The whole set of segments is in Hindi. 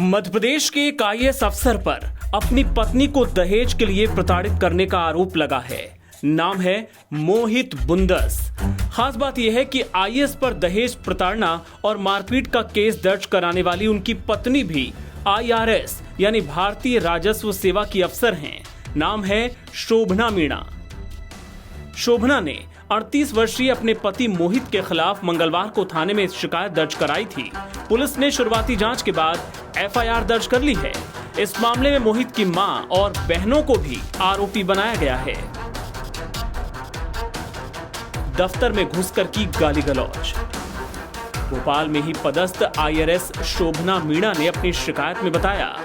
मध्य प्रदेश के एक आईएएस अफसर पर अपनी पत्नी को दहेज के लिए प्रताड़ित करने का आरोप लगा है। नाम है मोहित बुंदस। खास बात यह है कि आईएएस पर दहेज प्रताड़ना और मारपीट का केस दर्ज कराने वाली उनकी पत्नी भी आईआरएस यानी भारतीय राजस्व सेवा की अफसर हैं। नाम है शोभना मीणा। शोभना ने 38 वर्षीय अपने पति मोहित के खिलाफ मंगलवार को थाने में शिकायत दर्ज कराई थी। पुलिस ने शुरुआती जांच के बाद एफआईआर दर्ज कर ली है। इस मामले में मोहित की मां और बहनों को भी आरोपी बनाया गया है। दफ्तर में घुसकर की गाली गलौज। भोपाल में ही पदस्थ आईआरएस शोभना मीणा ने अपनी शिकायत में बताया,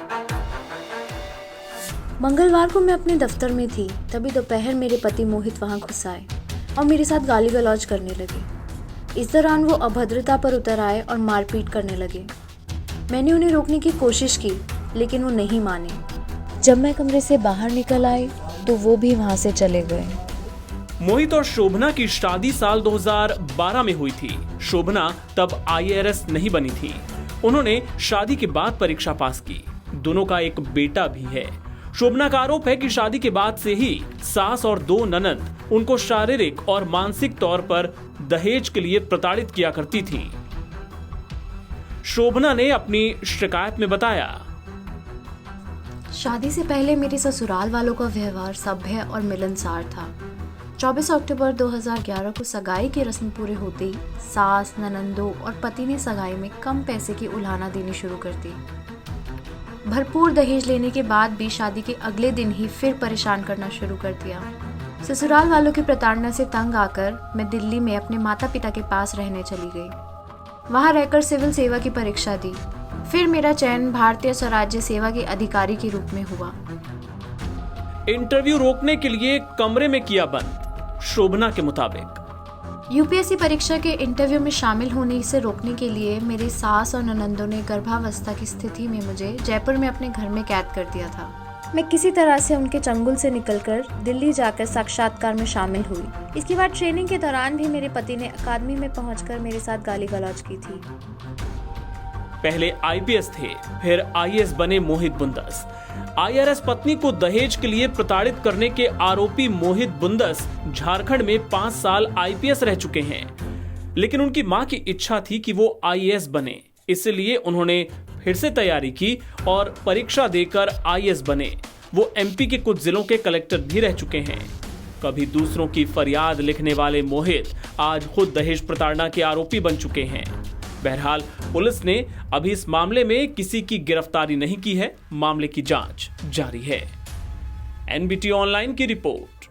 मंगलवार को मैं अपने दफ्तर में थी, तभी दोपहर मेरे पति मोहित वहां घुस आए और मेरे साथ गाली गलौज करने लगे। इस दौरान वो अभद्रता पर उतर आए और मारपीट करने लगे। मैंने उन्हें रोकने की कोशिश की, लेकिन वो नहीं माने। जब मैं कमरे से बाहर निकल आई तो वो भी वहां से चले गए। मोहित और शोभना की शादी साल 2012 में हुई थी। शोभना तब आईआरएस नहीं बनी थी। उन्होंने शादी के बाद परीक्षा पास की। दोनों का एक बेटा भी है। शोभना का आरोप है कि शादी के बाद से ही सास और दो ननद उनको शारीरिक और मानसिक तौर पर दहेज के लिए प्रताड़ित किया करती थी। शोभना ने अपनी शिकायत में बताया, शादी से पहले मेरे ससुराल वालों का व्यवहार सभ्य और मिलनसार था। 24 अक्टूबर 2011 को सगाई की रस्म पूरे होते ही सास, ननंदों और पति ने सगाई में कम पैसे की उलाहना देनी शुरू कर दी। भरपूर दहेज लेने के बाद भी शादी के अगले दिन ही फिर परेशान करना शुरू कर दिया। ससुराल वालों की प्रताड़ना से तंग आकर मैं दिल्ली में अपने माता पिता के पास रहने चली गई। वहां रहकर सिविल सेवा की परीक्षा दी। फिर मेरा चयन भारतीय स्वराज्य सेवा के अधिकारी के रूप में हुआ। इंटरव्यू रोकने के लिए कमरे में किया बंद। शोभना के मुताबिक यूपीएससी परीक्षा के इंटरव्यू में शामिल होने से रोकने के लिए मेरे सास और ननंदों ने गर्भावस्था की स्थिति में मुझे जयपुर में अपने घर में कैद कर दिया था। मैं किसी तरह से उनके चंगुल से निकलकर दिल्ली जाकर साक्षात्कार में शामिल हुई। इसके बाद ट्रेनिंग के दौरान भी मेरे पति ने अकादमी में पहुंचकर मेरे साथ गाली गलौज की थी। पहले आईपीएस थे, फिर आईएएस बने मोहित बुंदस। आईआरएस पत्नी को दहेज के लिए प्रताड़ित करने के आरोपी मोहित बुंदस झारखंड में 5 साल आईपीएस रह चुके हैं। लेकिन उनकी मां की इच्छा थी कि वो आईएएस बने, इसलिए उन्होंने फिर से तैयारी की और परीक्षा देकर आईएएस बने। वो एमपी के कुछ जिलों के कलेक्टर भी रह चुके हैं। कभी दूसरों की फरियाद लिखने वाले मोहित आज खुद दहेज प्रताड़ना के आरोपी बन चुके हैं। बहरहाल पुलिस ने अभी इस मामले में किसी की गिरफ्तारी नहीं की है। मामले की जांच जारी है। एनबीटी ऑनलाइन की रिपोर्ट।